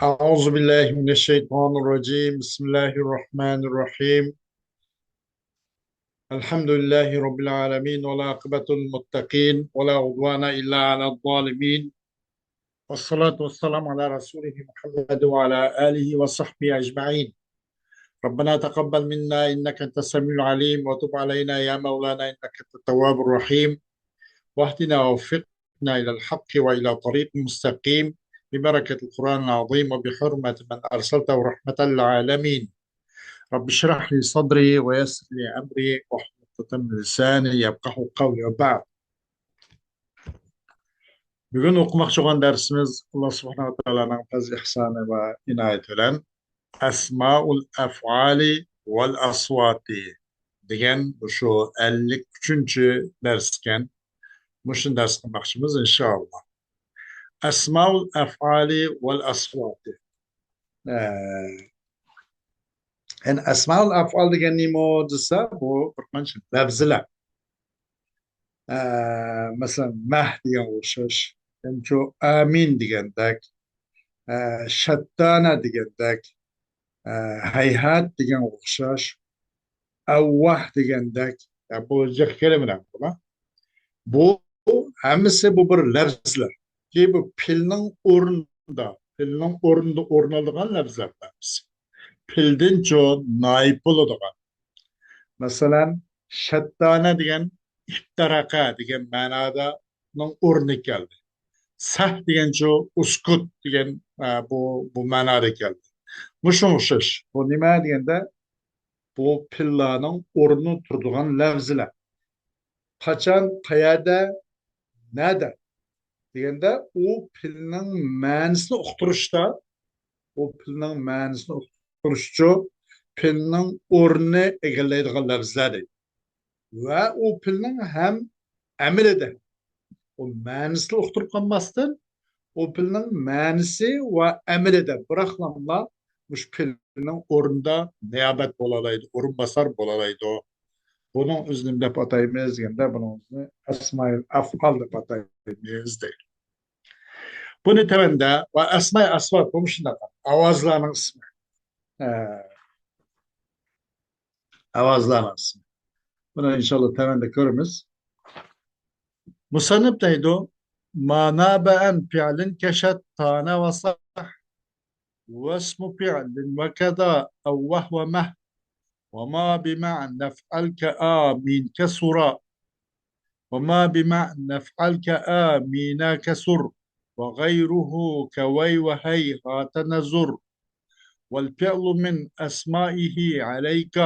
أعوذ بالله من الشيطان الرجيم بسم الله الرحمن الرحيم الحمد لله رب العالمين والعاقبة المتقين ولا عدوان إلا على الظالمين والصلاة والسلام على رسوله محمد وعلى آله وصحبه أجمعين ربنا تقبل منا إنك أنت السميع العليم وتب علينا يا مولانا إنك أنت التواب الرحيم واهدنا ووفقنا إلى الحق وإلى طريق مستقيم ببركة القرآن العظيم وبحرمة من أرسلته رحمة للعالمين رب اشرح لي صدري ويسر لي أمري واحلل عقدة من لساني يفقهوا قولي وبعد. Bugün okumakçı olan dersimiz Allah subhanahu ve teala'nın fazl ihsanı ve inayeti bilen Esmaul Ef'ali vel Asvati degan şu 53. dersken muşun ders kılmakçımız inşallah. Esmaul Ef'ali vel Asvati. En Esmaul Ef'al degan nima desa bu bir qancha lafzlar. مثلا مه degan o'xshash shu amin degandek shattana degandek hayhat degan o'xshash avvah degandek bu jiq kelimalar bular bu hammasi bu bir lafzlar ki bu pilning o'rnida o'rin oladigan lafzlar pildan cho noib bo'ladigan masalan shattana degan iftaraqa degan ma'noda o'rni keldi sah degan shu uskut degan bu ma'noda keldi mushu o'xshash bu nima deganda bu pillaning o'rni turadigan lafzlar qachon qayerda nada deganda u pilning ma'nisini uqtirishda u pilning ma'nisini uqtirish pilning o'rnini egallaydigan lafzlar deydi va u pilning ham amalida o ma'nisini uqtirib qolmasdan o pilning ma'nisi va amalida biroqlamla mush pilning o'rnida niyobat bo'lalaydi o'rinbosar bo'lalaydi buning o'zini deb ataymiz deganda buni asmail afal deb ataymiz deydi buni tavanda va asmay asvat bu shunaqa ovozlarning ismi ovozlarning ismi buni inshaalloh tavanda ko'ramiz musannif deydi ما ناب عن فعل كشتان وصح واسم فعل وكذا أو وهو مه وما بمعنى افعل كآمين كسرا وما بمعنى افعل كآمين كسر وغيره كوي وهي هات نزر والفعل من أسمائه عليك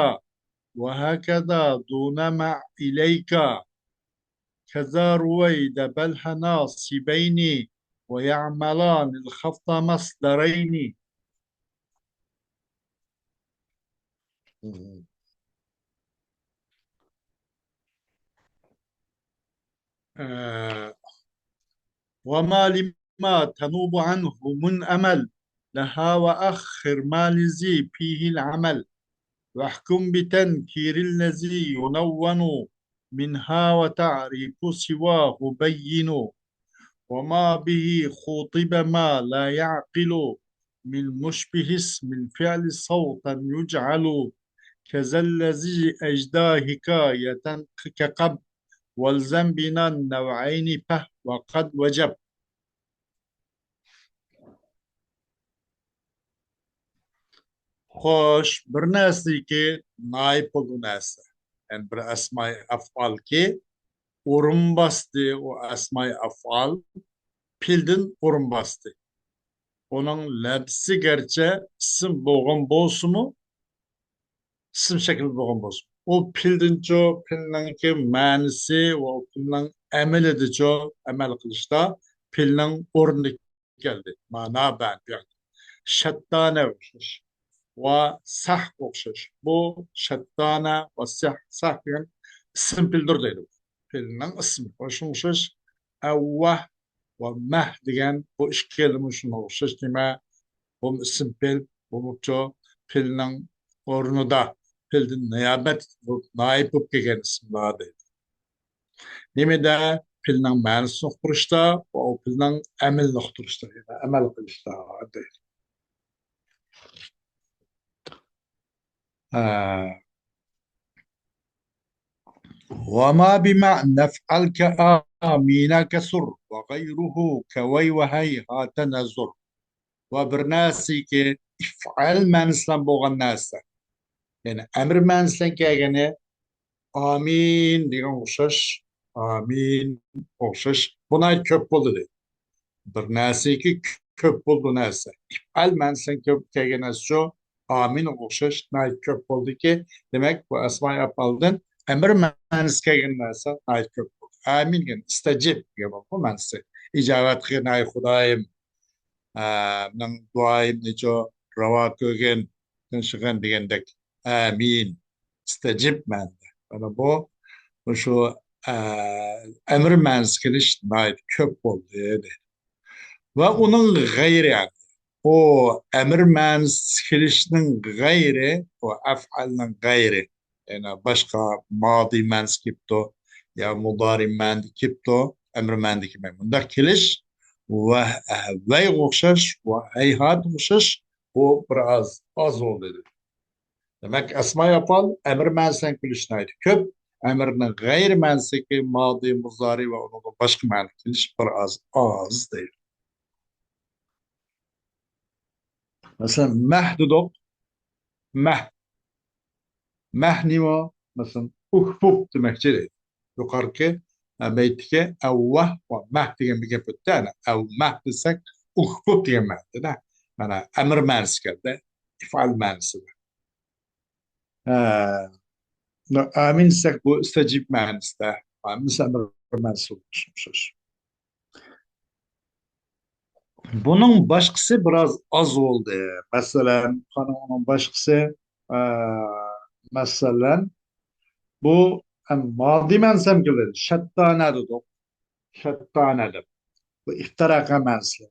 وهكذا دون مع إليك كذا رويد بل ناصبين ويعملان الخفض مصدرين وما لما تنوب عنه من أمل لها وأخر ما لزي فيه العمل واحكم بتنكير الذي ينون منها وتعريف سواه بين وما به خوطب ما لا يعقل من مشبه اسم الفعل صوتا يجعل كذا الذي أجدى حكاية كقب والزم بنا النوعين فه وقد وجب خوش برناسي كي نايب ناسا يعني بر أسماء أفعال كي orun bastı o esma-i afal pildin orun bastı. Onun labsi gerçe isim boğun bolsumu isim şekil boğun bolsumu. O pildin ço pilnin ki manisi ve o pilnin emel edici emel kılışta pilnin orunu geldi. Mana ben yani. Şettane okşaş ve sah okşaş. Bu şettane ve sah yani isim pildir deydi. Pilnin ismi. Hoşun okşaş evvah ve meh degan bu ikki kelima shunga o'xshash nima bu ism pel bu pilning o'rnida pildan niyobat noib bo'lib kelgan ismlar deydi nimada pilning ma'nisini uqtirishda va u pilning amalini uqtirishda amal qilishda deydi آه. وما بمعنى نفعل كآمين كسر وغيره كوي وهي تنزر وبرناسي افعل ما نسلم بوغ الناس يعني أمر ما نسلم كأجنة آمين ديغن وشش آمين وشش بنا köp buldu de bernasi ki köp buldu nasa افعل ما نسلم köp كأجنة شو آمين وشش ناي köp buldu ki demek bu asma yapaldın أمر ما نسلم كأجنة ناسا ناي köp buldu آمين gen istajib gibi bu mansı icabet ki nai خدايم من دعايم نجو روا كوغن تنشغن ديگندك آمين استجب من أنا بو وشو أمر منسكلش نايت köp oldu yani. Ve onun gayri yani. O emir menskilişinin gayri, o af'alının gayri. Yani başka madi menskipto ya mudari mendikipto emir mendikime. Bunda kiliş ve okşaş ve heyhat okşaş o biraz az oldu. Demek esma yapal emir mensen kiliş köp emirinin gayri mensiki madi muzari ve onun başka menkiliş biraz az değil. Mesela meh dedik, meh, meh nima? Mesela uhbub demekçidir. Yukarıki beytike evvah ve meh diyen bir gep öttü. Ev meh desek uhbub diyen mehdi de. Yani emir manisi geldi, ifal manisi de. Amin desek bu istecib manisi de. Mesela emir manisi olmuş. Bunun başkası biraz az oldu. Mesela onun başkası mesela bu madi mensem gibi şettane dedik. Şettane de. Bu iftiraka mensli.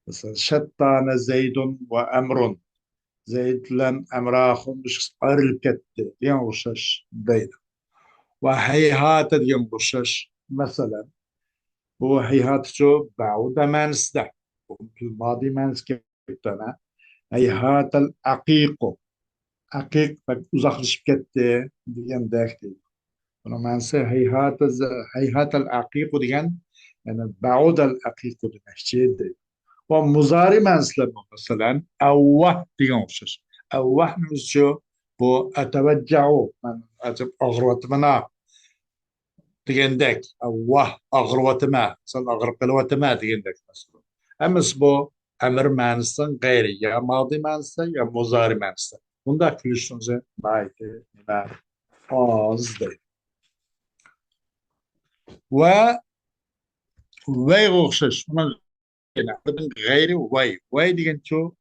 Mesela şettane zeydun ve emrun. Zeydle emrahun bir ayrılıp gitti. Diyen uğraş değil. Ve heyhate diyen uğraş. Mesela bu heyhat şu ba'uda mensde. Bu madi mens gibi tane. Heyhatel aqiqu. Akik bak uzaklaşıp gitti diyen dekti. Buna mense heyhatel aqiqu diyen yani ba'udel aqiqu demek şeydi. Ve muzari menslemi mesela evvah diyen oluşur. Evvah şu bu eteveccahu ben acaba ağırvatımına digendek evvah ağırvatıma mesela ağırvatıma digendek mesela. Ama bu emir mensin gayri ya madi mensi ya muzari mensi. Bunda külüşünüze bayti az değil. Ve ويغوخشش من عدم غيري واي ديجن شو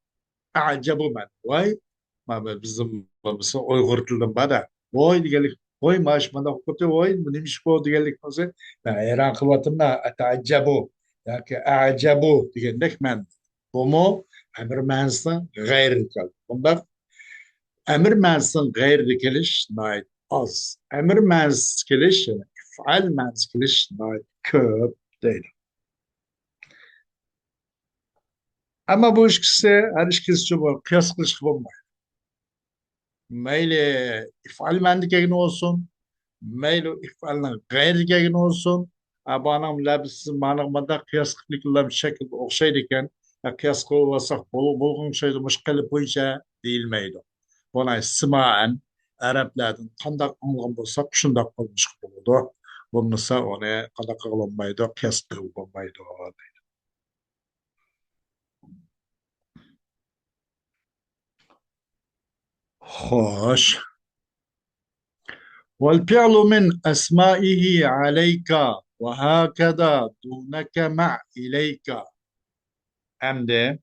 أعجبه من واي ما بزم بس أوي غرتلهم بعدا واي ديجالك واي ماش من أخوته واي من يمشي كود ديجالك مثلا لا إيران خواتنا أتعجبه لكن أعجبه ديجالك من بومو أمر مانسن غير الكل بندق أمر مانسن غير الكلش نايت أز أمر مانس كلش فعل مانس كلش نايت كوب değil. Ama bu ilişkisi her ilişkisi bu kıyas kılıç bulunmuyor. Meyli ifal mendik olsun, meyli ifalın gayri olsun. Abanam labisiz manamada kıyas kılıkla bir şekilde okşaydıken kıyas kılırsak bulgun şeyde müşkili boyunca değilmeydi. Buna simaen Araplardan kandak anlam bulsak şundak olmuş bulundu. Bulunsa onu kandak kılınmaydı, kıyas kılınmaydı. Hoş. والفعل من أسمائه عليك وهكذا دونك مع إليك hem de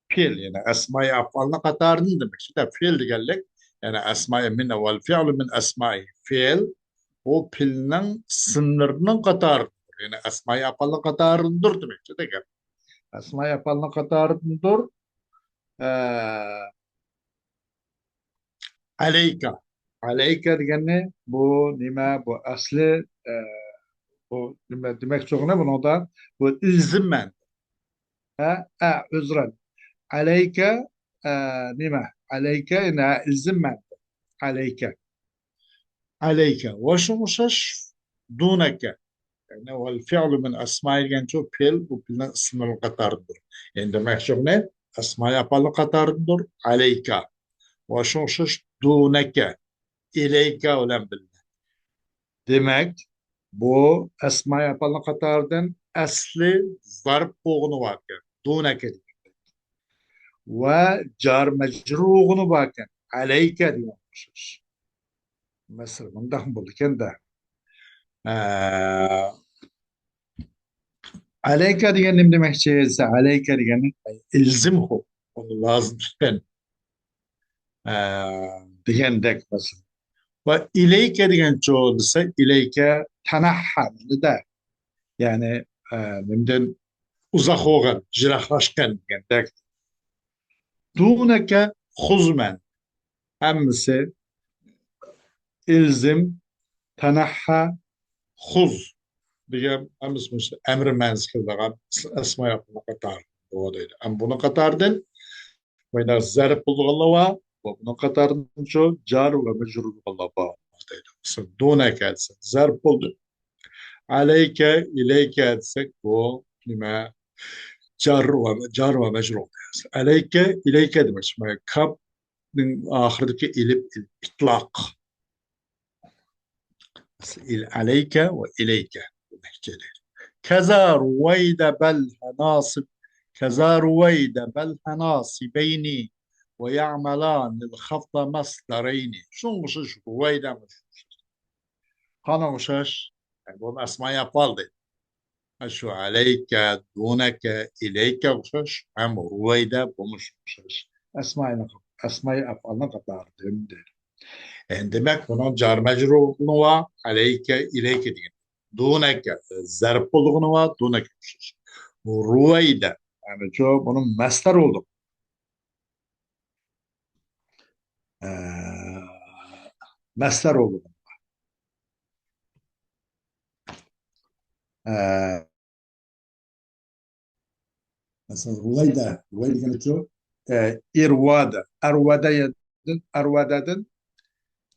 fiil yani esma-i afalına katarını demek. İşte fiil de geldik. Yani esma-i min vel fi'lu min esma-i fiil o fiilinin sınırının katarıdır. Yani esma-i afalına katarındır demek. İşte gel. Esma-i afalına katarındır. Aleyka. Aleyka degene bu nime bu asli bu demek çok ne bunu da bu ilzimen ha özren aleyke نما عليك إنها إلزم من عليك عليك وشمشش دونك. يعني هو الفعل من أسماء ينجو بيل وبين اسم القطار دور. عندما شغلنا أسماء يقال قطار دور عليك وشمشش دونك إليك ولم بال. Demek bu esma yapılan katardan asli zarf boğunu varken dunake ve car mecruğunu varken aleyke diyormuşuz. Mesela bundan bulurken de aleyke diyen ne demek şeyse aleyke diyen ilzimhu onu lazım tutan diyen dek mesela. Ve ileyke diyen çoğu ise ileyke tanahha da yani nemden uzak olan, jirahlaşkan demek. Duneke huzmen. Hemsi ilzim, tenaha, huz. Diyem, hemis mesela emri menzildiğin esma yapma katar. Doğadaydı. Ama bunu katardın. Ve da zarf bulduğu var. Ve bunu katardın şu car ve mecrur Allah bağlıdaydı. Mesela duneke etsek. Zarf buldu. Aleyke, ileyke etsek bu lima car ve mecrur. Aleyke, ileyke demek. Kap آخرتك إلى إطلاق عليك وإليك. كذا رويد بلها ناصب كذا رويد بلها ناصبين ويعملان الخفض مصدرين. شو مش رويد مش قانا مشاش يعني بون أسماء يقال شو عليك دونك إليك مشاش عم رويد بمش مشاش أسماء أفعالنا قطار دمدر. Demek bunun car mecrurluğu var. Aleyke, ileyke diye. Duneke, zarf olduğunu var. Duneke. Ruveyde. Yani çoğu bunun mesler oldu. Ee, mesler oldu. Ee, mesela Ruveyde. Ruveyde yani çoğu. İrvada. Arvada yedin. Arvadadın.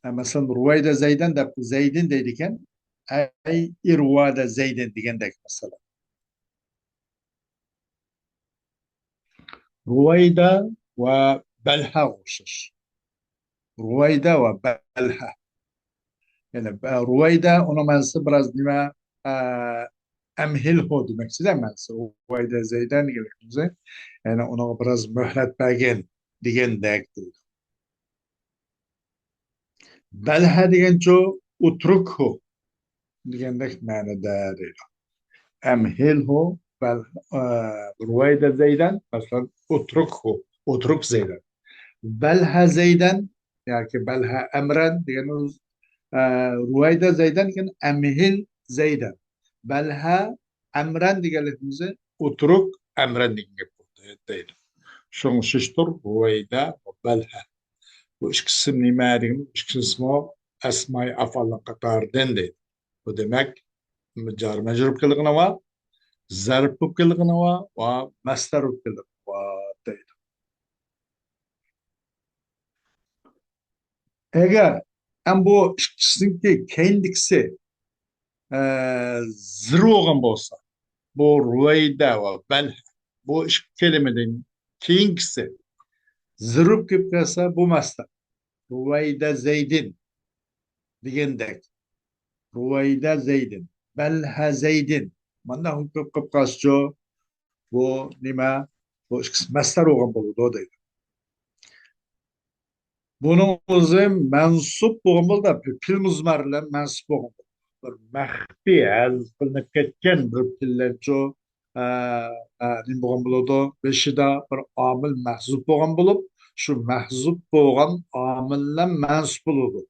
Mesela Ruveyde Zeyden de Zeydin dedikken ay İrvada Zeydin diyen de mesela. Ruveyde ve Belha oluşur. Ruveyda ve Belha. Yani Ruveyda ona mensi biraz dime emhilhu demek size mensi. Ruveyda Zeyden gerektiğince yani ona biraz mühlet bergen diyen dektir. Belha diyen çoğu utrukhu diyen dek manada değil. Emhilhu bel Ruveyda Zeyden mesela utrukhu utruk Zeyden. Belha Zeyden yani ki belha emren diyen رويدا زيدان كان أمهل زيدا بلها أمران دي قالت مزه اترك أمران دي قالت شون ششتر رويدا وبلها وإيش قسم نمارين وإيش قسمه أسماء أفعال قطار دندي ودمك مجار مجرب كل غنوا ظرف كل غنوا ومستر كل غنوا. Eğer bu ikisinin kendisi zırh olan olsa, bu rüveyda ve ben bu iş kelimeden kendisi zırh gibi kasa bu mastar. Rüveyda Zeydin diyendek. Rüveyda Zeydin. Belha Zeydin. Manna hukuk kıpkasçı bu nima bu mastar olan bulu da. Bunun o'zi mansub bo'lgan pil muzmar bilan mansub bo'lgan bir maxfiy hazf qilinib ketgan bir pillarcho nima bo'lgan bo'ladi beshida bir omil mahzub bo'lgan bo'lib shu mahzub bo'lgan omillar mansub bo'ladi.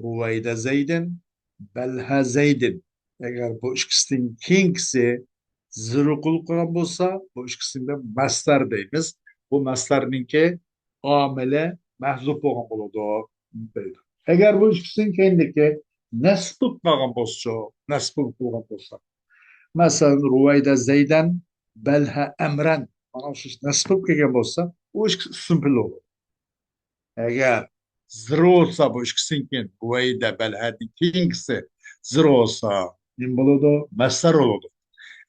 Ruvayda Zaydin balha Zaydin. Agar bu ikkisining keyingisi ziruqul qilgan bo'lsa bu ikkisida mastar deymiz. Bu mastarninki omili mahzup bo'lgan bo'ladi deydi. Agar bu ikkisining keyindiki nasb bo'lgan bo'lsa, nasb bo'lgan bo'lsa, masalan Ruvayda Zaydan balha amran mana shu nasb kelgan bo'lsa, u ikki ism bo'ladi. Eğer zır olsa bu ikisininkin huvayda belhadin keyingisi zır olsa ne buludu? Mesler oludu.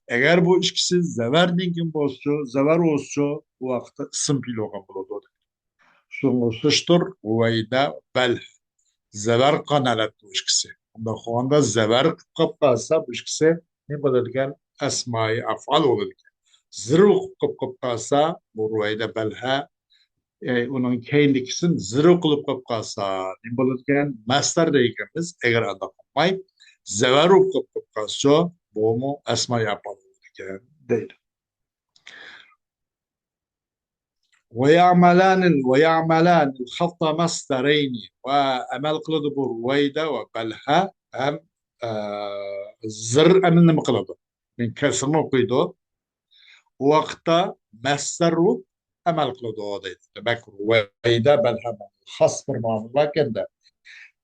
Eğer bu ikisi zever dinkin bozcu, zever olsu bu vakti isim pil olgan buludu. Şunusuştur huvayda bel zever kanalat bu ikisi. Onda kuanda zever kapkasa bu ikisi ne bulurken esma-i afal olurken. Zır kapkasa bu huvayda belha onun kendisini zırh kılıp kapkasa ne bulurken master deyikimiz eğer adam olmay zever kılıp kapkasa bu mu esma yapalım değil. ويعملان الخط مصدرين وأمل قلد برويدة وبلها أم الزر أمن مقلده من كسر مقيدو وقتا مصدر أمل قلده ديت demek رويدة بلها خاص بالمعاملة كده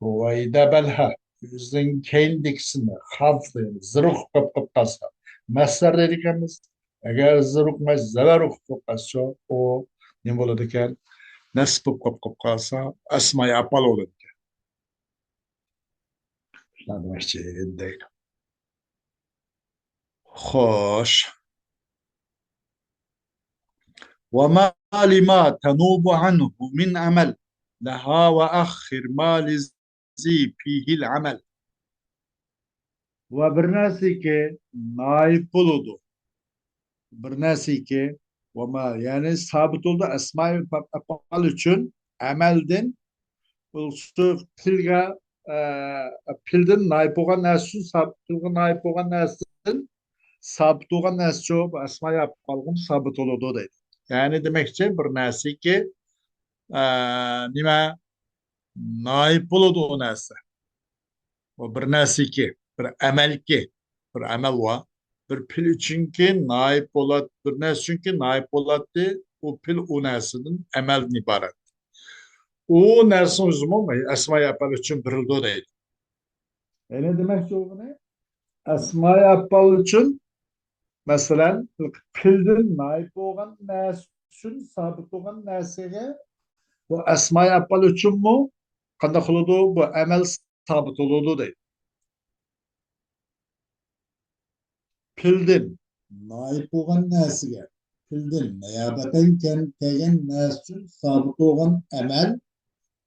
رويدة بلها yüzün kendisini hafızı zırh kapkasa مصدر dediğimiz eğer zırh mezzeler kapkasa o ne buladı ki nasıl kop kalsa asma yapmalı olur. Lan şey değil. Hoş. وما لما تنوب عنه من عمل لها وأخر ما لزي فيه العمل وبرناسي كي نايب بلودو برناسي كي وما yani sabit oldu esma yapmalı için amelden ulsu pilga pilden naib olgan näsin sabit olgan naib olgan näsin sabit olgan näsi çok asma yapalım sabit oldu deydi. Yani demekçe bir näsi ki nima naib buludu o näsi. O bir näsi ki bir amel ki bir amel var. Bir pil için ki naib bolat bir näsi için ki naib bolatdı o pil o näsinin amel ibaret. O näsin üzümü asma yapar için birildi deydi. Ne demekçe o ne? Asma yapar için mesela pilden naib olgan näsin sabit olgan näsege bu asma yapal üçün mü kanda kılıdı bu emel sabit oludu deydi. Pilden naib olgan näsige pilden niyabaten kegen näsin sabit olgan emel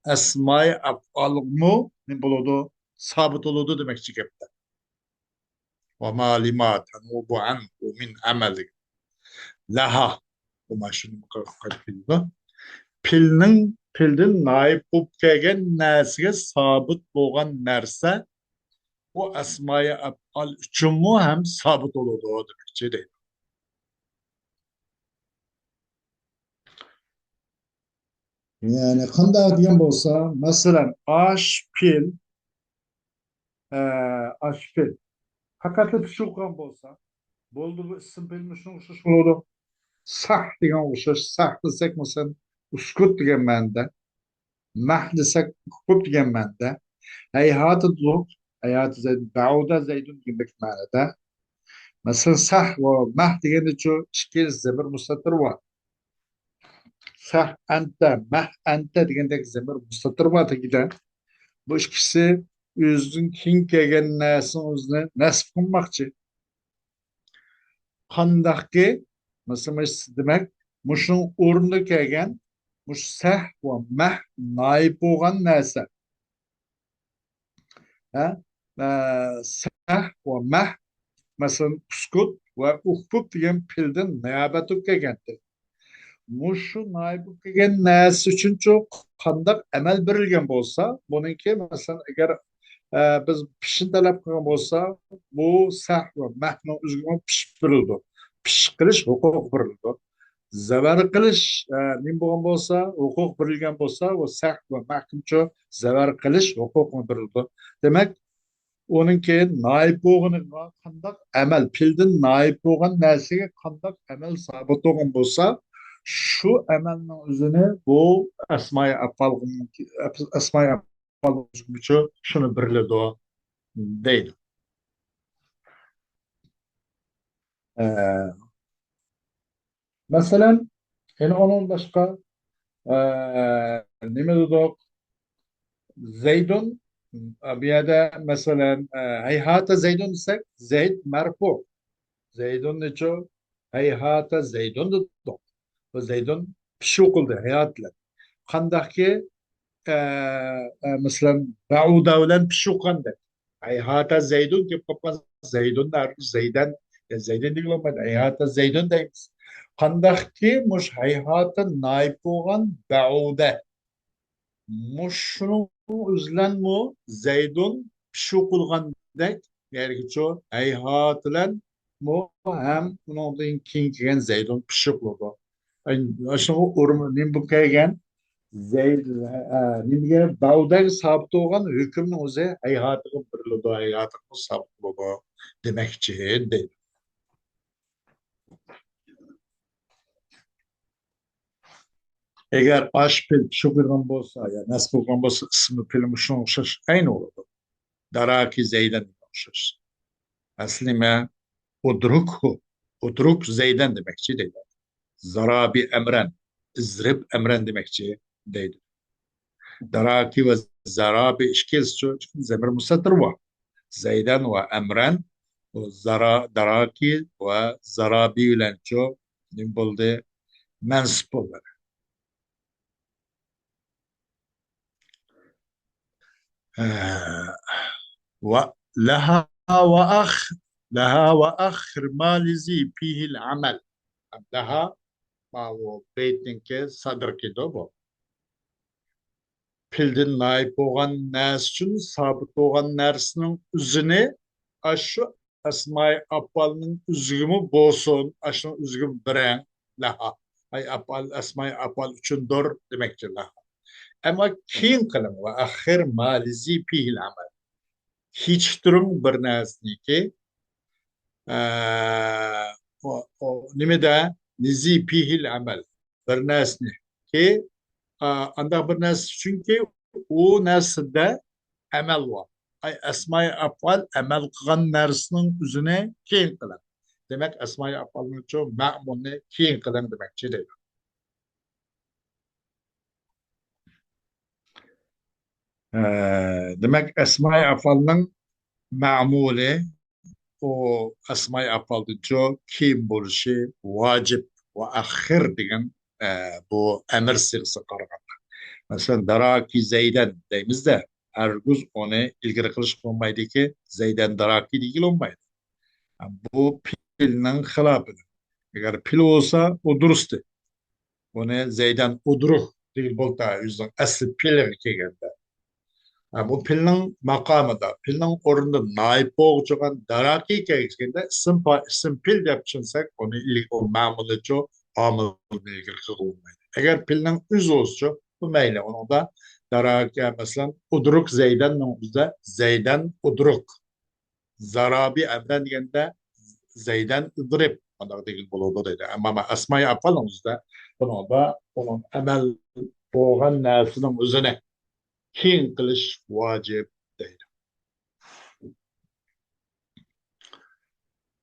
asma yapal mı ne buludu sabit oludu demek çıkıptı. Ve ma lima tanubu anhu min ameli laha bu maşını kalkıldı. Pilning naib bo'lib kelgan narsaga sobit bo'lgan narsa bu asmoi af'ol uchunmi ham sobit bo'ladi demoqchi deydi. Yani qanday degan bo'lsa, masalan, e, ash pil faqat tushirgan bo'lsa, bo'ldi bu ism pilni shunga o'xshash bo'ladi. Sah degan o'xshash, sah desak masalan, uskut degan ma'noda, mah desak ko'p degan ma'noda, hayhati zuq, hayhati zayd, bauda zaydun degan ma'noda. Mesela sah ve mah degende şu ikki zemir mustatir var. Sah ente, mah ente degende zemir mustatir var tegide. Bu ikisi özün king kelgen näsin özüne nasip kılmakçı. Kandaki mesela demek muşun urnu kelgen muş sah ve mah naib bolgan näse. Ha? Sah ve mah mesela uskut ve uhbub degen pilden niyabetuk kelgendir. Muşu naib kelgen näsi üçün çok qandaq əməl berilgen bolsa, bununki mesela eğer biz pişin talep qilgan bolsa, bu sah ve mahnu üzgün piş berildi. Piş qilish huquq berildi. Zavar qilish nim bo'lgan bolsa, huquq berilgen bolsa, o sah ve mahkumcha zavar qilish huquq berildi. Demek onunki naib bo'lganiga qandaq amal pildan naib bo'lgan narsaga qandaq amal sabit bo'lgan bo'lsa shu amalning o'zini bu asmai afal asmai afal shuni birladi deydi. Masalan, yana onun başka e, nima dedik? Zeydun bir yerde mesela heyhata zeydun desek zeyd merfu. Zeydun ne çok? Heyhata zeydun dedik. Bu zeydun pişu kıldı hayatla. Kandaki مثلا بعوضة ولن بشوك عندك أي هاتا زيدون كيف قبل زيدون دار زيدان زيدان دي لما أي هاتا زيدون دايمس عندك كي مش هي هاتا نايبوغان بعوضة مش شنو üzlen mu zeydun pişukul gandek yani şu ay hatılan mu hem onun kinkigen zeydun pişukul bu. Aşağı urmu nim bu kaygen Zeyd, nimge Bağdat sabit olan hükümün oze hayatı birliği hayatı sabit baba demekçi değil. Eğer aş pil şu bir bolsa ya nasıl bir bolsa ismi film şun şaş aynı olur. Daraki Zeyden şaş. Aslında udruk Zeyden demekçi değil. Zarabi emren, izrib emren demekçi değil. Daraki ve zarabi işkil şu zemir musatır var. زيدان وأمران دراكي وزرابي لانشو نبولد منسبول ولها لها وآخر ما لزي فيه العمل لها ما هو بيتنك صدر كده Pildin naip olan nəsin sabit olan nərsinin üzünü aşı asmay apalının üzgümü bolsun, aşının üzgüm biren laha. Ay apal asmay apal üçün dor demektir laha. Ama keyin kılım ve ahir malizi pihil amel. Hiç durum bir nəsni ki o nimede nizi pihil amel. Bir nəsni ki anda bir nes çünkü o nesde emel var. Ay esma-i afal emel kılan nersinin üzerine keyin kılan. Demek esma-i afalın çoğu ma'munne keyin kılan demekçi değil. Demek esma-i afalın ma'muli o esma-i afalın çoğu keyin buluşu vacip ve ahir diyen bu emir sırası kargan. Mesela daraki Zeyden deyimiz de Erguz onu ilgili kılış olmaydı ki Zeyden daraki değil olmaydı. Yani bu pilinin hilafı. Eğer pil olsa o durustı. Onu Zeyden udruh değil bolta yüzden aslı pil ki geldi. Yani bu pilinin makamı da pilinin orunda naip olacağın daraki geldiğinde isim pil yapacaksak onu ilk o mamulu çok amıl ilgili olmaydı. Eğer pilinin üz olsa bu meyle onu da daraki mesela udruk Zeyden ne Zeyden udruk. Zarabi emren degende Zeyden idrib. Ona değil buludu dedi. Ama asmayı yapalımızda bunu da onun emel boğan nesinin üzerine kin kılış vacip değil.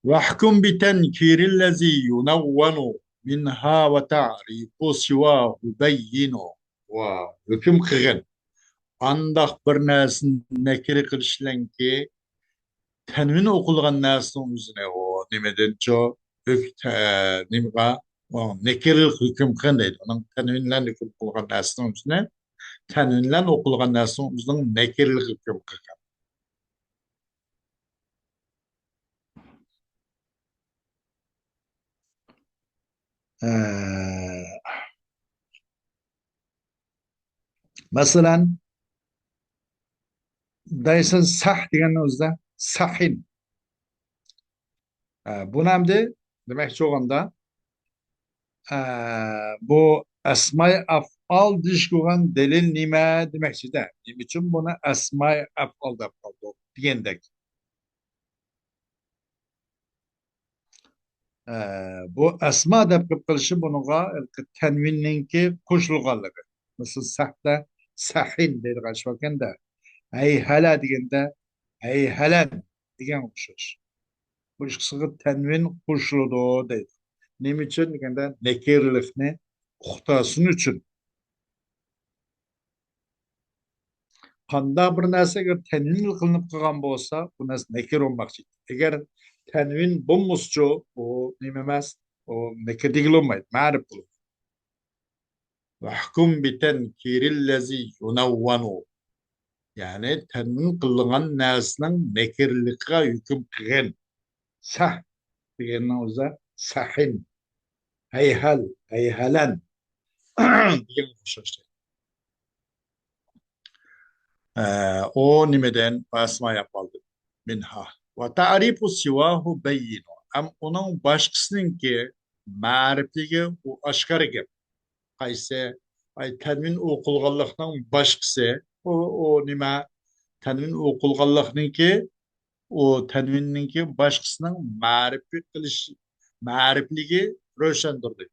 Vahkum bitenkirillezi yunavvanu minha ve ta'rifu sivahu beyyinu ve hüküm kırın. Andak bir nesin nekiri kılışlen ki tenvin okulgan narsının üzerine o nimeden çok nimga o nekiril hüküm kandaydı. Onun tenvinlen hüküm kılgan narsının üzerine tenvinlen okulgan narsının üzerine nekiril hüküm kılgan. Mesela dayısın sah diyen özde sahin. Bu nemde demek çoğunda bu esma-i afal diş koyan delil nime demekçi de. Nim için buna esma-i afal da kaldı diyendek. Bu esma da kılışı bunuğa tenvinninki kuşluğalığı. Mesela sahte sahin dedi kaçmaken de. Ey hala digende ey helen diyen kuşur. Bu ikisi tenvin kuşluğu dedi. Nim için digende nekirlikni uhtasın için. Qanda bir narsa agar tanvin qilinib qolgan bo'lsa, bu narsa nakir bo'lmoqchi. Agar tanvin bo'lmaschu, u nima emas, u nakir degilmaydi, ma'rif bo'ladi. Vahkum bitankirillazi yunawwanu. Ya'ni tanvin qilingan narsaning nakirligiga hukm qilgan. Sah deganning o'zi sahin, hayhal, hayhalan degan o'xshash. O nimeden basma yapıldı minha. Ve ta'rifu sivahu beyyinu. Am onun başkasının ki ma'ripligi u aşkar gap. Qaysi ay tanvin o'qilganlikning başkası o nima tanvin o'qilganlikniki o tanvinninki başkasının ma'rifi qilish ma'rifligi ro'shandirdi.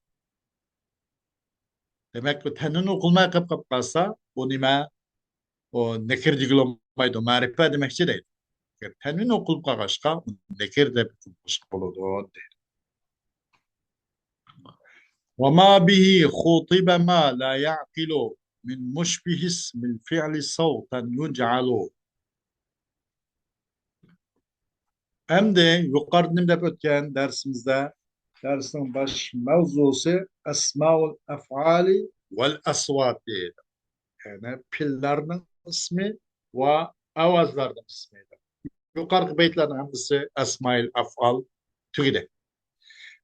Demak bu tanvin o'qilmay qolib qolsa bu nima o nekir digilmaydı marife demekçi değil. Tanvin o'qilib qolg'achqa nekir deb bo'ladi. وما به خُطِبَ ما لا يعقل من مشبه اسم الفعل صوتا يجعل. Hem de yukarıda dep ötken dersin baş mevzusu esmaul efali vel asvat değil. Yani pillerin ismi ve avazların ismi. Yukarı beytlerin hepsi esmail afal tügide.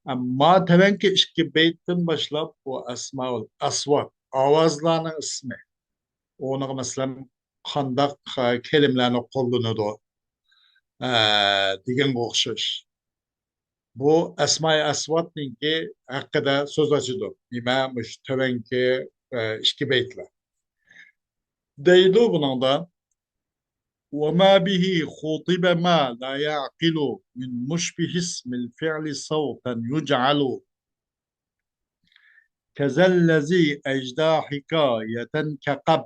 Ama tevenki iki beytten başlap o esmaul asvat avazların ismi. Onu mesela kandak kelimelerini kullanıyordu. Digen okşaş. Bu esma-i asvatninki hakkında söz açıdı. İmamış tevenki iki beytler. Deydi bunun da وما به خُطِبَ ما لا يعقل من مشبه اسم الفعل صوتا يجعل كذا الذي أجدى حكاية كقب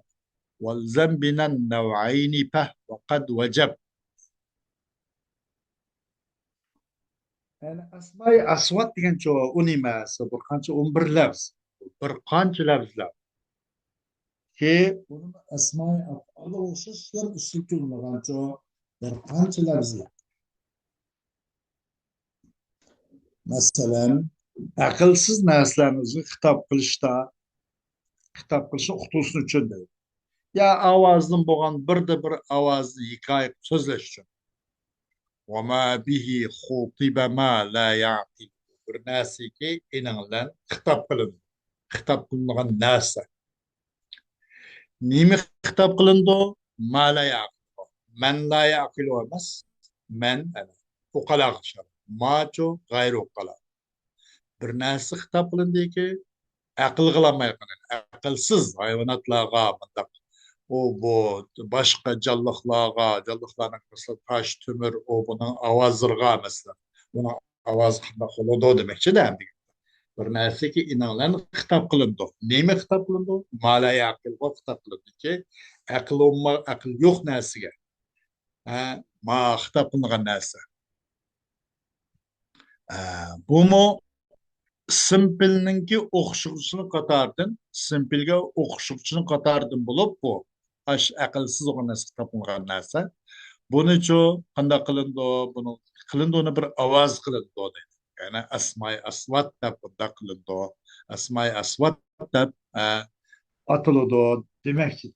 والزم بنا النوعين به وقد وجب. Yani asma-i asvat degan unimasi bir qancha 11 lafz. Bir qancha lafzlar. Ki bunun asma-i af'ali o'xshashlar usul kelmagancha bir qancha lafzlar. Masalan, aqlsiz narsalarni xitob qilishda uqtusini tushunadi. Ya ovozdan bo'lgan birda bir ovozni hikoya so'zlash uchun. وما به خُطِبَ ما لا يعقل. Bir narsaki eninglan xitob qilindi. Xitob qilingan narsa. Nima xitob qilindi? Ma la yaqil. Man la yaqil emas. Man uqala qishar. Macho g'ayri uqala. Bir narsa xitob qilindiki, aql qilolmay qolgan. Aqlsiz hayvonotlarga bundaq bu boshqa jonliqlarning misli tosh, temir, buning ovozlarga masalan. Buni ovoz qanday bo'ladi demakchi-da. Bir narsaki inanlan xitob qilindi. Nima xitob qilindi? Mala aqlga xitob qilindiki, aql yo'q narsaga. Ma xitob qilingan narsa. Bumi simpilninki o'xshuvchini qatordan, simpilga o'xshuvchini qatordan bo'lib bu aqlsiz bo'lgan narsa xitob qilingan narsa. Bunichu qanday qilindi? Buni qilindi uni bir ovoz qilindi deydi. Yani asma-i asvat deb bunda qilindi. Asma-i asvat deb atıldı demekçi.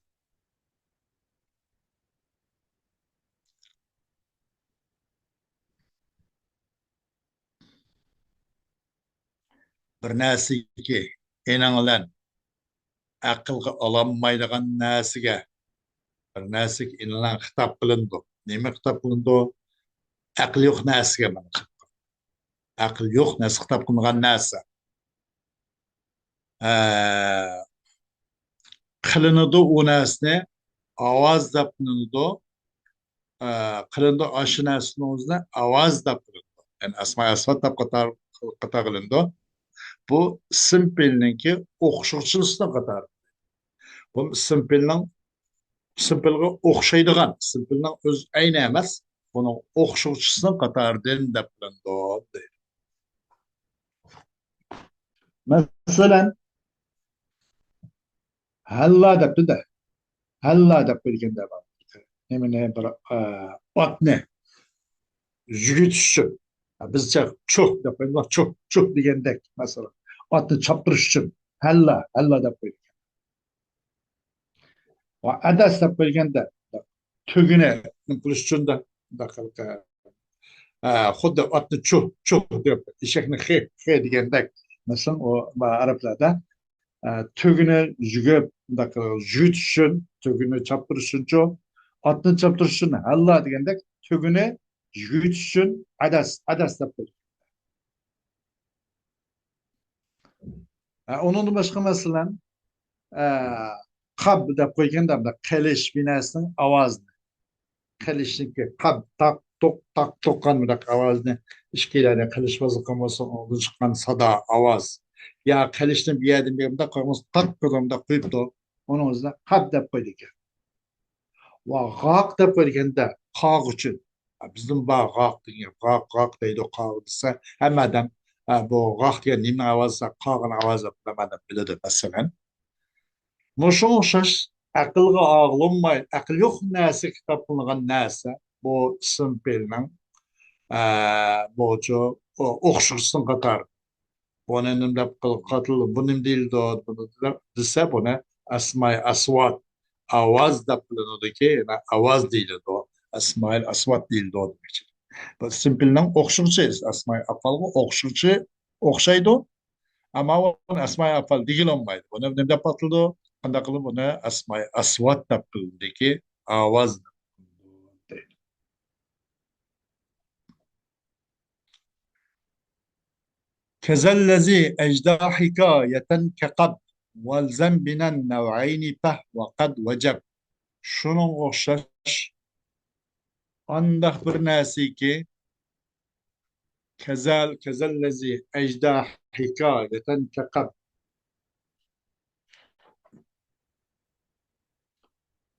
Bir narsaki enanglan aqlga ololmaydigan narsaga bir narsaga enanglan xitob qilindi. Nima xitob qilindi? Aql yo'q narsaga mana. Aql yo'q narsa xitob qilingan narsa. Qilinadi u narsani ovoz deb qilinadi. Qilindi shu narsani o'zini ovoz deb qilindi. Yani asma-i asvat deb qator qilindi. Bu simpelninki o'xshuvchisini qator. Bu simpelga o'xshaydigan, simpelning o'z ayni emas, buning o'xshuvchisini qatordan deb qilindi. Masalan, halla debdi-da. Halla dep bilgende var. Emine bir atne jügütüşü. Bizce çok dep bilgende çok degendek mesela. Atı çaptırış için. Halla dep bilgende. Ve adas dep bilgende tügüne kılıç için de dakika. Xuddi atni chuh deb eshakni xe degandek masalan arablarda tugini yugib yutish uchun tugini choptirish uchun otni choptirish uchun halla degandek tugini yutish uchun adas deb qo'ydi. Undan boshqa masalan qab deb qo'yganda qilish binasining ovozini qilishniki qab tak toqqan bunaqa ovozni ishqiladi qilish bozilgan bo'lsa undan chiqqan sado ovoz yo qilishni bu yerda bundoq qo'yamiz tak bundoq qo'yibdi uni o'zida qab deb qo'ydi ekan va g'oq deb qo'yganda qog' uchun bizning bor g'oq degan g'oq deydi qog' desa hammadan bu g'oq degan nima ovoz qog'ini ovozi hammadan biladi masalan Muşa o'xshash aqlga og'linmay aql yo'q narsa topilgan narsa bu simpelning bo'yicha o'xshashsin qator buni nim deb qatil bu nim deyildi desa buni asmay asvat ovoz deb bilinadiki ovoz deyiladi asmay asvat deyildi demek için. Bu simpelning o'xshashi asmay afalga o'xshaydi ama onu asmay afal deyilolmaydi buni nim deb atildi qanday qilib buni asmay asvat deb bilindiki ovoz كذلذي أجدى حكاية كقد والزم بنا النوعين به وقد وجب شنو غشش عندك برناسي كي كذلذي أجدى حكاية كقد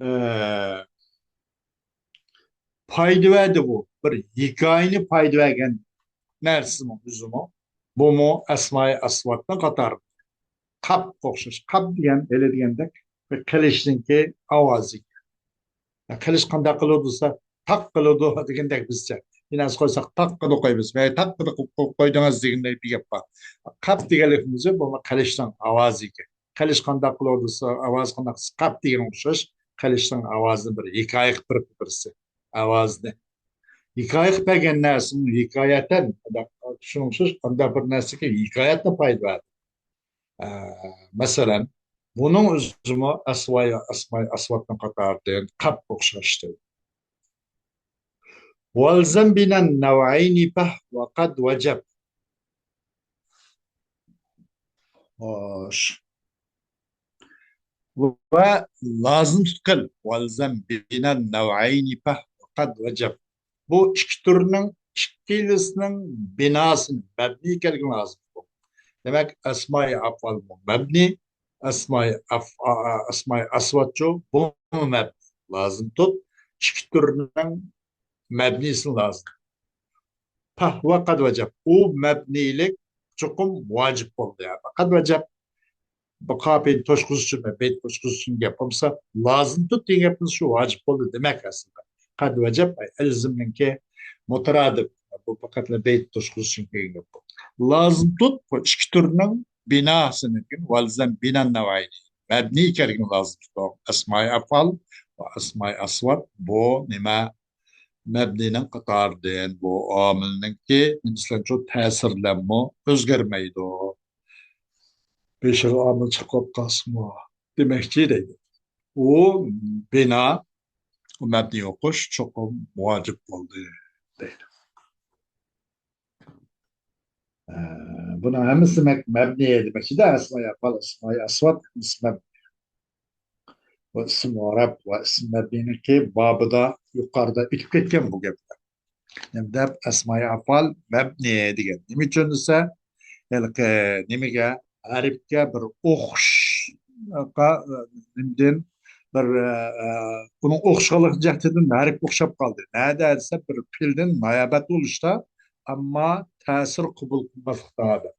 e, payda verdi bu. Bir hikayeni payda vergen nersi mi üzümü? Bu mu esma-i asvatına katar. Kap okşaş. Kap diyen, öyle diyendek ve kılıçınki avazı. Kılıç kanda kılıyorsa tak kılıyordu diyendek bizce. Yine koysak tak kılı koyuz. Ve tak kılı koyduğunuz diyende bir yapar. Kap diyen lafımızı bu kılıçtan avazı. Kılıç kanda kılıyorsa avaz kanda kap diyen okşaş. Kılıçtan avazı bir hikaye kırıp birisi. Avazını. Hikaye qilgan narsani hikoyatan tushunsiz qanday bir narsaga hikoyatni paydo beradi. Masalan, buning o'zimi asmay asvatni qatoridan qap o'xshashdi. Walzam binan naw'ayni bah va qad wajab. Xo'sh. Va lozim tutqil. Walzam binan naw'ayni bah va qad wajab. Bu ikki turning ikkilisinin binasını mebni kelgin lazım. Demek esma-i afal bu mebni, esma-i asvatçı bu mebni lazım tut. İki turinin mebnisini lazım. Pahva kad vecep. O mebnilik çokum vacip oldu ya. Kad vecep bu kapıyı toşkusu için ve beyt toşkusu için yapımsa lazım tut diye yapımsa şu vacip oldu demek aslında. Kad vecep elziminki mutaradip bu fakatla beyt toşkusu için yapım. Lazım tut bu iki türünün binasını valzem binan nevayni. Mebni kergin lazım tut. Esma-i afal ve esma-i asvat bu nima mebninin qatardan bu amilninki mislan çok tesirlenme özgermeydi o. Beşer amil çıkıp kasma demekçi deydi. O bina o mebni okuş çok muacip oldu deydi. Buna hemisi mebni demekçi de esmaya fal esmaya asvat isme ve isim Arap ve isim mebninin ki babıda yukarıda itip ketken bu gibi. Hem de esmaya afal mebni degan. Nima uchun desa, nimaga arabga bir o'qish nimdan bir uning o'qishlik jihatidan harf o'xshab qoldi. Nada desa bir fe'ldan noyobat bo'lishda, ammo ta'sir qabul qilmaslikda.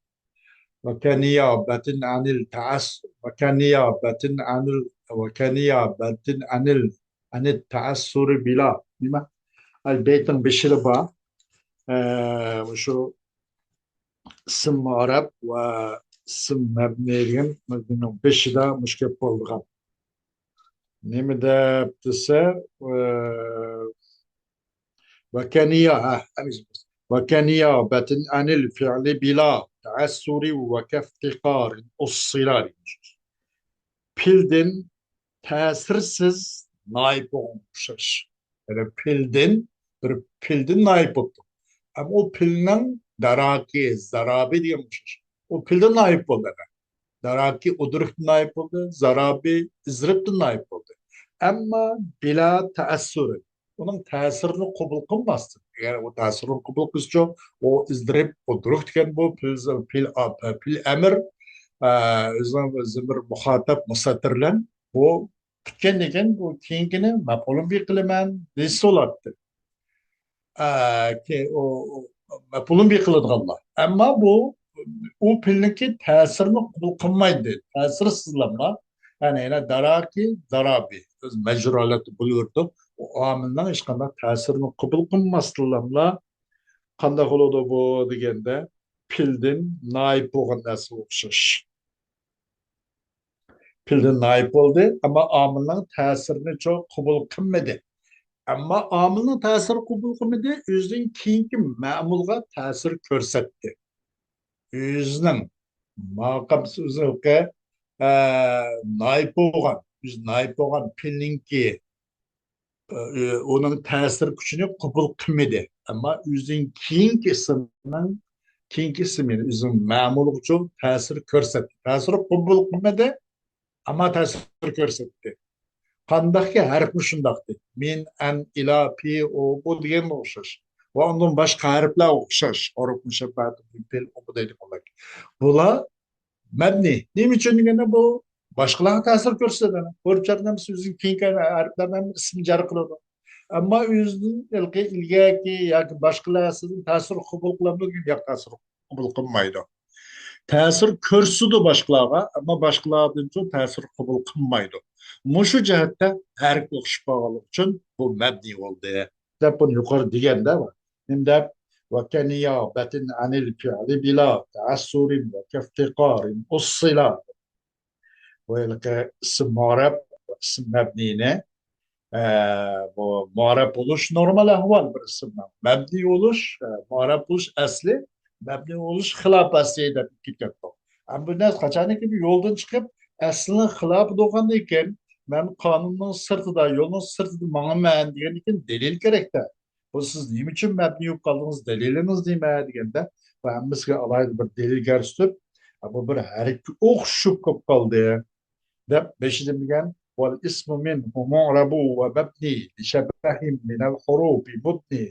وكنيابة عن التعس وكنيابة عن وكنيابة عن التأثر بلا بما البيت بشربة وشو اسم معرب واسم مبني لهم مبني بشرة مشكل بولغام نمدا بتسا وكنيابة عن الفعل بلا تعسر وكافتقار الصلال Pildin tesirsiz naip olmuştur. Yani pildin naip oldu. Ama o pilden daraki, zarabi diyormuşuz. O pilden naip oldu. Daraki uduruk naip oldu. Zarabi izrip naip oldu. Ama bila teessürü. Onun tesirini kabul kılmazsın. Yani o tesirini kabul kılınca o izdirip uduruk diyen bu pil emir zimir muhatap musatırlan bu tükenigen bu kengini mapolun bir kılıman desi olaktı. Ki o mapolun bir kılıdı Allah. Ama bu o pilninki tesirini kabul kılmaydı. Tesirsizlemle yani yine daraki darabi mecralatı bulurdu. O amından hiç kadar tesirini kabul kılmazlarla kanda kılıdı bu degende pildin naip olan nasıl okşaş. Pilden naip oldu ama amılın tesirini çok kabul kılmadı. Ama amılın tesiri kabul kılmadı, özünün keyinki memulga tesir körsetti. Özünün maqamsı özünke naip olan pilninki onun tesir gücünü kabul kılmadı. Ama özünün keyinki isminin özünün memuluk çok tesir körsetti. Tesiri kabul kılmadı ama tesir körsetti. Kandaki harf şundaktı. Min, en, ila, pi, o, bu diyen okşaş. Ve ondan başka harfler okşaş. Oruk, müşebbat, pil, o bu dedik olarak. Bula mebni. Ne için gene bu? Başkalarına tesir gösterdi. Korçaktan sözün kinken harflerden ismi car kılıyordu. Ama yüzün ilgaki ya başkalarının tesir kabul kılamıyor gibi ya tesir kabul kılmaydı. Tesir körsüdü başkalarına ama başkalarının çok tesir kabul kılmaydı. Muşu cihette her okşup bağlılık için bu mebni oldu. De bunu yukarı diyen de var. Hem de ve niyabetin anil fi'li bila teassurin ve keftiqarin ussila ve isim muarab isim mebnine bu muarab oluş normal ahval bir isimden. Mebni oluş, muarab oluş asli, mebni oluş hilaf asliye de gitken. Ama bu ne kaçan gibi yoldan çıkıp aslında hilaf doğan iken ben kanunun sırtıda, yolun sırtıda bana men diyen iken delil gerek de. Bu siz neyim için mebni yok kaldınız, deliliniz değil mi diyen de. Ben mesela alaydı bir delil gerçtip, ama bir her iki okşup kaldı. ده باش نبقى والاسم منه معرب ومبني لشبه من الحروف مبني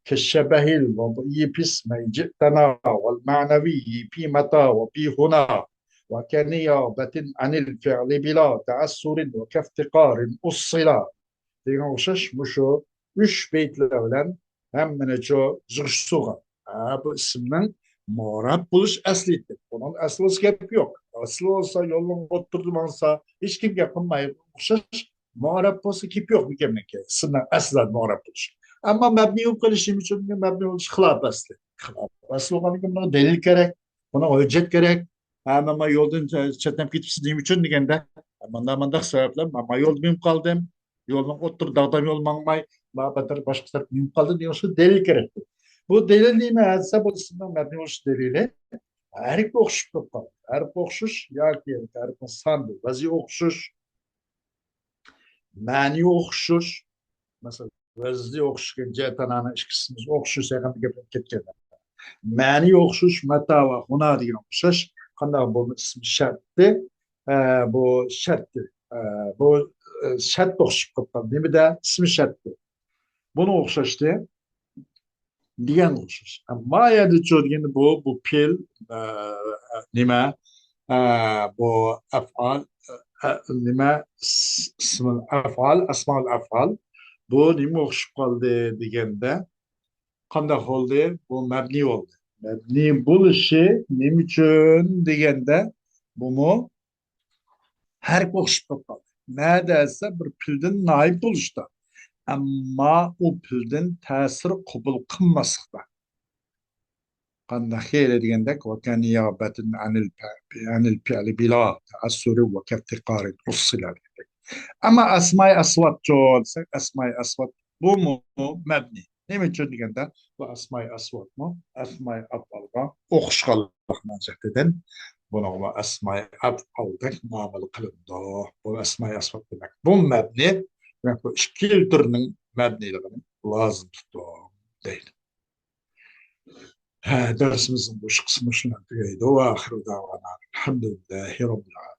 كالشبه الوضعي باسم جئتنا والمعنوي في متى وفي هنا وكنيابة عن الفعل بلا تعسر وكافتقار أصلا ديغونشش مشو üç beytlerle hem çok zırhsuğa. Bu isimden muharap buluş aslidir. Onun aslı skep yok. Aslı olsa yolun oturdum olsa hiç kim yapılmayı okşaş muharap olsa kip yok bir kemik. İsimden asla muharap buluş. Ama mebni yok karışım için mebni oluş hılap aslı. Hılap aslı olan gibi buna delil gerek. Buna hüccet gerek. Ama yoldan çetem gitmişsin için digende. Ama sebepler ama yolda kaldım. Yolun otur dağdan yol mangmay babadır başka taraf mümkün kaldı diyorsa delil gerekli. Bu delil değil mi? Hadise bu isimden mebni oluş delili. Her iki okşuşluk kaldı. Her iki okşuş ya ki her iki sandı. Vazi okşuş, mani okşuş. Mesela vazi okşuş cetan ana işkisimiz okşuş yakın gibi ketken. Mani okşuş meta ve huna diye okşuş. Kanka bu ismi şarttı. Bu şarttı. Bu şart okşuş kaldı. Değil mi de ismi şarttı. Bunu okşaştı. Diyen oluşur. Ama yani çoğun bu pil nime bu afal nime ismil afal asmal afal bu nime okşup kaldı diyende kandak oldu bu mebni oldu. Mebni buluşu nime için diyende bu mu her okşup kaldı. nädäse bir pilden naip boluşda. Amma o pilden täsiri qabul qılmasykda. Qanda xeyre degende ve kan niyabetin anil fi'li bila ta'assuri ve keftikari ussila. Ama asmay asvat çoğalsak asmay asvat bu mu mebni. Nime için degende bu asmay asvat mı? Asmay afalga oxuşqallık manzateden bunu asmay afaldak muamele kılındı. Bu asmay asvat demek. Bu mebni demek bu işkil türünün mebniligini lazım tuttu değil. درسimizin bu kısmı şuna tugaydı. Ve ahiru davana. Elhamdülillahi Rabbil alemin.